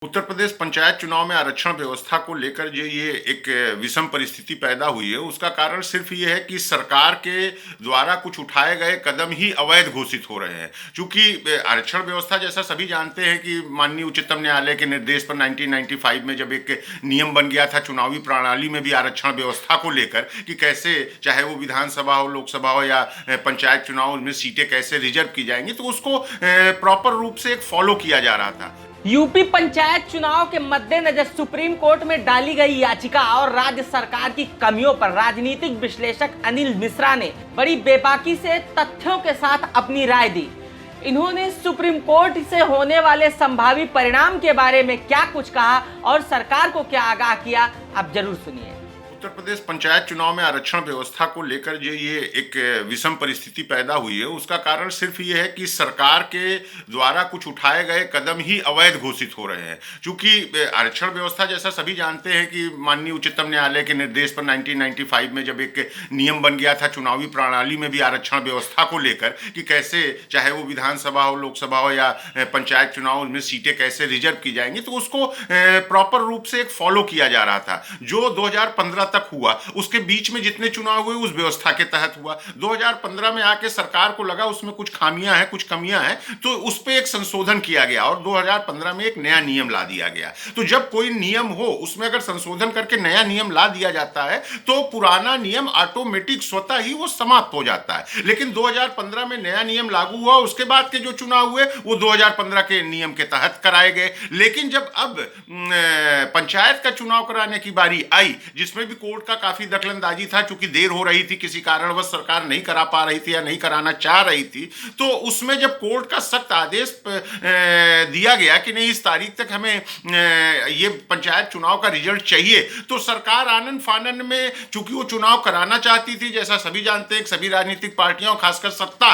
उत्तर प्रदेश पंचायत चुनाव में आरक्षण व्यवस्था को लेकर जो ये एक विषम परिस्थिति पैदा हुई है, उसका कारण सिर्फ ये है कि सरकार के द्वारा कुछ उठाए गए कदम ही अवैध घोषित हो रहे हैं। क्योंकि आरक्षण व्यवस्था, जैसा सभी जानते हैं कि माननीय उच्चतम न्यायालय के निर्देश पर 1995 में जब एक नियम बन गया था चुनावी प्रणाली में भी आरक्षण व्यवस्था को लेकर कि कैसे, चाहे वो विधानसभा हो, लोकसभा हो या पंचायत चुनाव में सीटें कैसे रिजर्व की जाएंगी, तो उसको प्रॉपर रूप से एक फॉलो किया जा रहा था। यूपी पंचायत चुनाव के मद्देनजर सुप्रीम कोर्ट में डाली गई याचिका और राज्य सरकार की कमियों पर राजनीतिक विश्लेषक अनिल मिश्रा ने बड़ी बेबाकी से तथ्यों के साथ अपनी राय दी। इन्होंने सुप्रीम कोर्ट से होने वाले संभावित परिणाम के बारे में क्या कुछ कहा और सरकार को क्या आगाह किया, आप जरूर सुनिए। उत्तर प्रदेश पंचायत चुनाव में आरक्षण व्यवस्था को लेकर जो ये एक विषम परिस्थिति पैदा हुई है, उसका कारण सिर्फ ये है कि सरकार के द्वारा कुछ उठाए गए कदम ही अवैध घोषित हो रहे हैं। क्योंकि आरक्षण व्यवस्था, जैसा सभी जानते हैं कि माननीय उच्चतम न्यायालय के निर्देश पर 1995 में जब एक नियम बन गया था चुनावी प्रणाली में भी आरक्षण व्यवस्था को लेकर कि कैसे, चाहे वो विधानसभा हो, लोकसभा हो या पंचायत चुनाव में सीटें कैसे रिजर्व की जाएंगी, तो उसको प्रॉपर रूप से एक फॉलो किया जा रहा था। जो 2015 तक हुआ, उसके बीच में जितने चुनाव हुए उस व्यवस्था के तहत हुआ। 2015 में आके सरकार को लगा उसमें कुछ खामियां हैं, कुछ कमियां हैं, तो उस पर एक संशोधन किया गया और 2015 में एक नया नियम ला दिया गया। तो जब कोई नियम हो, उसमें अगर संशोधन करके नया नियम ला दिया जाता है तो पुराना नियम ऑटोमेटिक स्वतः ही वो समाप्त हो जाता है। लेकिन 2015 में नया नियम लागू हुआ, उसके बाद के जो चुनाव हुए वो 2015 के नियम के तहत कराए गए। लेकिन जब अब पंचायत का चुनाव कराने की बारी आई, जिसमें भी कोर्ट का काफी दखलंदाजी था, क्योंकि देर हो रही थी, किसी कारणवश सरकार नहीं करा पा रही थी या नहीं कराना चाह रही थी, तो उसमें जब कोर्ट का सख्त आदेश दिया गया कि नहीं इस तारीख तक हमें ये पंचायत चुनाव का रिजल्ट चाहिए, तो सरकार आनन फानन में, चूंकि वो चुनाव कराना चाहती थी, जैसा सभी जानते हैं सभी राजनीतिक पार्टियां, खासकर सत्ता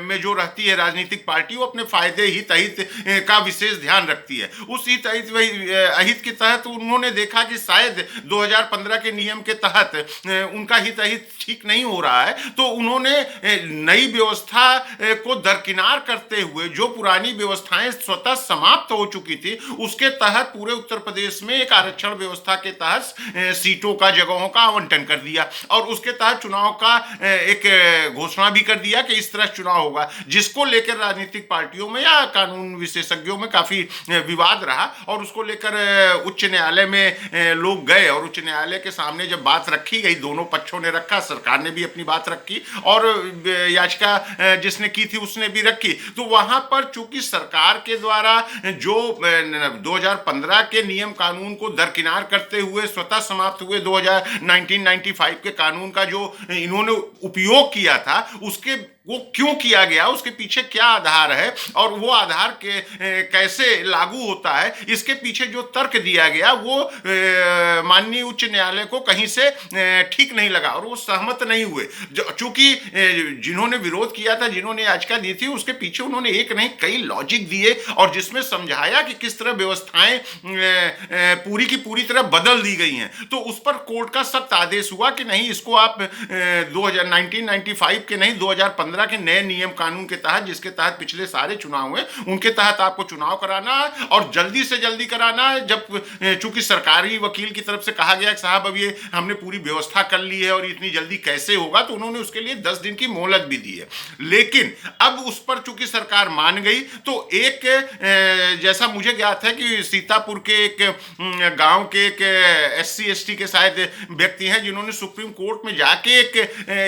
में जो रहती है राजनीतिक पार्टी, वो अपने फायदे हित अहित का विशेष ध्यान रखती है। उस हित अहित के तहत उन्होंने देखा कि शायद 2015 के नियम के तहत उनका हित अहित ठीक नहीं हो रहा है, तो उन्होंने नई व्यवस्था को दरकिनार करते हुए जो पुरानी व्यवस्थाएं स्वतः समाप्त हो चुकी थी, उसके तहत पूरे उत्तर प्रदेश में एक आरक्षण व्यवस्था के तहत सीटों का, जगहों का आवंटन कर दिया और उसके तहत चुनाव का एक घोषणा भी कर दिया कि इस तरह चुनाव होगा, जिसको लेकर राजनीतिक पार्टियों में या कानून विशेषज्ञों में काफी विवाद रहा और उसको लेकर उच्च न्यायालय में लोग गए और उच्च न्यायालय के सामने जब बात रखी गई, दोनों पक्षों ने रखा, सरकार ने भी अपनी बात रखी और याचिका जिसने की थी उसने भी रखी, तो वहां पर चूंकि सरकार के द्वारा जो 2015 के नियम कानून को दरकिनार करते हुए स्वतः समाप्त हुए 1995 के कानून का जो इन्होंने उपयोग किया था, उसके वो क्यों किया गया, उसके पीछे क्या आधार है और वो आधार के कैसे लागू होता है, इसके पीछे जो तर्क दिया गया वो माननीय उच्च न्यायालय को कहीं से ठीक नहीं लगा और वो सहमत नहीं हुए। चूंकि जिन्होंने विरोध किया था, जिन्होंने याचिका दी थी, उसके पीछे उन्होंने एक नहीं कई लॉजिक दिए और जिसमें समझाया कि किस तरह व्यवस्थाएं पूरी की पूरी तरह बदल दी गई हैं। तो उस पर कोर्ट का सख्त आदेश हुआ कि नहीं, इसको आप 1995 के नहीं 2015 के नए नियम कानून के तहत, जिसके तहत पिछले सारे चुनाव हुए, उनके तहत आपको चुनाव कराना है और जल्दी से जल्दी कराना है। जब चूंकि सरकारी वकील की तरफ से कहा गया कि साहब अब ये हमने पूरी व्यवस्था कर ली है और इतनी जल्दी कैसे होगा, तो उन्होंने उसके लिए 10 दिन की मोहलत भी दी है। लेकिन अब उस पर चूंकि सरकार मान गई, तो एक जैसा मुझे ज्ञात है कि सीतापुर के एक गांव के एक SC ST के शायद व्यक्ति हैं जिन्होंने सुप्रीम कोर्ट में जाके एक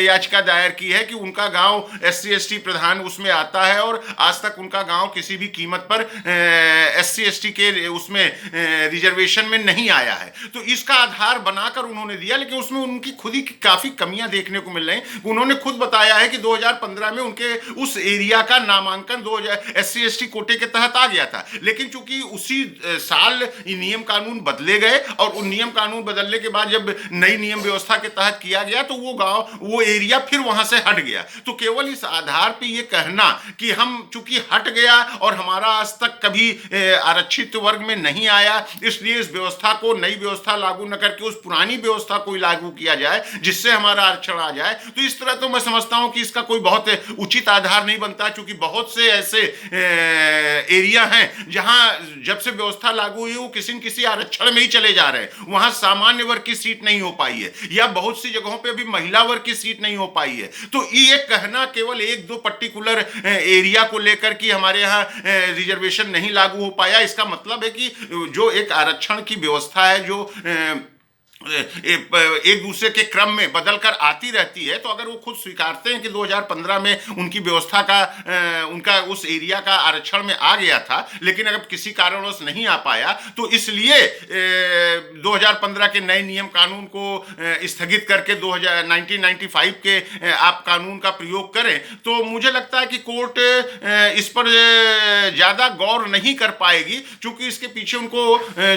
याचिका दायर की है कि उनका गांव SC ST प्रधान उसमें आता है और आज तक उनका गांव किसी भी कीमत पर SC ST के उसमें रिजर्वेशन में नहीं आया है। तो इसका आधार बनाकर उन्होंने दिया, लेकिन उसमें उनकी खुद ही काफी कमियां देखने को मिल रही हैं। उन्होंने खुद बताया है कि 2015 में उनके उस एरिया का नामांकन SC ST कोटे के तहत आ गया था, लेकिन चूंकि उसी साल नियम कानून बदले गए और उन नियम कानून बदलने के बाद जब नई नियम व्यवस्था के तहत किया गया, तो वो गांव, वो एरिया फिर वहां से हट गया। तो केवल केवल इस आधार पे ये कहना कि हम चूंकि हट गया और हमारा आज तक कभी आरक्षित वर्ग में नहीं आया, इसलिए इस व्यवस्था को, नई व्यवस्था लागू न करके उस पुरानी व्यवस्था को लागू किया जाए जिससे हमारा आरक्षण आ जाए, तो इस तरह तो मैं समझता हूं कि इसका कोई बहुत उचित आधार नहीं बनता। क्योंकि बहुत से ऐसे एरिया हैं जहां जब से व्यवस्था लागू हुई वो किसी न किसी आरक्षण में ही चले जा रहे हैं, वहां सामान्य वर्ग की सीट नहीं हो पाई है, या बहुत सी जगहों पे अभी महिला वर्ग की सीट नहीं हो पाई है। तो ये कहना केवल एक दो पर्टिकुलर एरिया को लेकर कि हमारे यहाँ रिजर्वेशन नहीं लागू हो पाया, इसका मतलब है कि जो एक आरक्षण की व्यवस्था है जो एक दूसरे के क्रम में बदलकर आती रहती है, तो अगर वो खुद स्वीकारते हैं कि 2015 में उनकी व्यवस्था का उनका उस एरिया का आरक्षण में आ गया था, लेकिन अगर किसी कारणवश नहीं आ पाया तो इसलिए 2015 के नए नियम कानून को स्थगित करके 1995 के आप कानून का प्रयोग करें, तो मुझे लगता है कि कोर्ट इस पर ज़्यादा गौर नहीं कर पाएगी, क्योंकि इसके पीछे उनको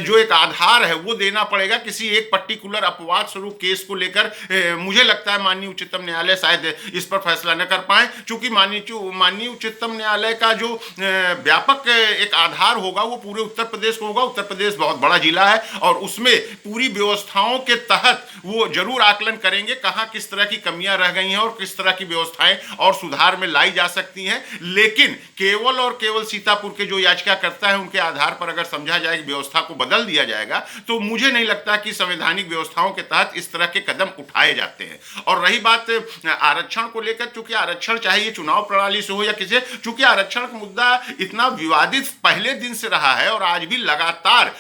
जो एक आधार है वो देना पड़ेगा किसी एक पर्टिकुलर अपवाद स्वरूप केस को लेकर। मुझे लगता है माननीय उच्चतम न्यायालय शायद इस पर फैसला न कर पाए, क्योंकि माननीय उच्चतम न्यायालय का जो व्यापक एक आधार होगा वो पूरे उत्तर प्रदेश को होगा। उत्तर प्रदेश बहुत बड़ा जिला है और उसमें पूरी व्यवस्थाओं के तहत वो जरूर आकलन करेंगे कहाँ किस तरह की कमियां रह गई हैं और किस तरह की व्यवस्थाएं और सुधार में लाई जा सकती हैं। लेकिन केवल और केवल सीतापुर के जो याचिकाकर्ता है उनके आधार पर अगर समझा जाए कि व्यवस्था को बदल दिया जाएगा, तो मुझे नहीं लगता कि संवैधानिक व्यवस्थाओं के तहत इस तरह के कदम उठाए जाते हैं। और रही बात आरक्षण को लेकर, चूंकि आरक्षण चाहे ये चुनाव प्रणाली से हो या किसी, चूंकि आरक्षण का मुद्दा इतना विवादित पहले दिन से रहा है और आज भी लगातार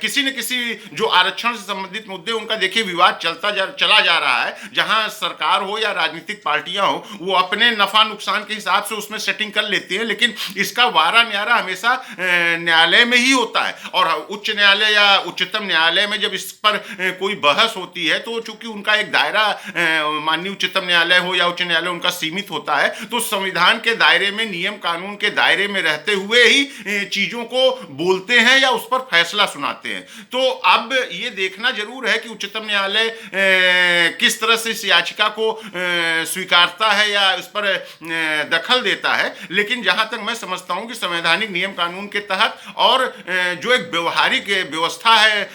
किसी न किसी जो आरक्षण से संबंधित मुद्दे उनका देखिए विवाद चला जा रहा है। जहां सरकार हो या राजनीतिक पार्टियां हो वो अपने नफा नुकसान के हिसाब से उसमें सेटिंग कर लेती है, लेकिन इसका वारा न्यारा हमेशा न्यायालय में ही होता है। और उच्च न्यायालय या उच्चतम न्यायालय में जब इस पर कोई बहस होती है तो चूंकि उनका एक दायरा माननीय उच्चतम न्यायालय हो या उच्च न्यायालय उनका सीमित होता है, तो संविधान के दायरे में, नियम कानून के दायरे में रहते हुए ही चीजों को बोलते हैं या उस पर फैसला सुनाते हैं। तो अब ये देखना जरूर है कि उच्चतम न्यायालय किस तरह से इस याचिका को स्वीकारता है या इस पर दखल देता है। लेकिन जहां तक मैं समझता हूं कि संवैधानिक नियम कानून के तहत और जो एक व्यवहारिक व्यवस्था है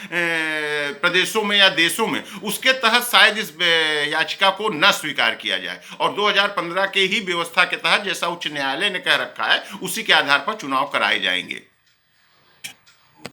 प्रदेशों में या देशों में, उसके तहत शायद इस याचिका को न स्वीकार किया जाए और 2015 के ही व्यवस्था के तहत जैसा उच्च न्यायालय ने कह रखा है उसी के आधार पर चुनाव कराए जाएंगे।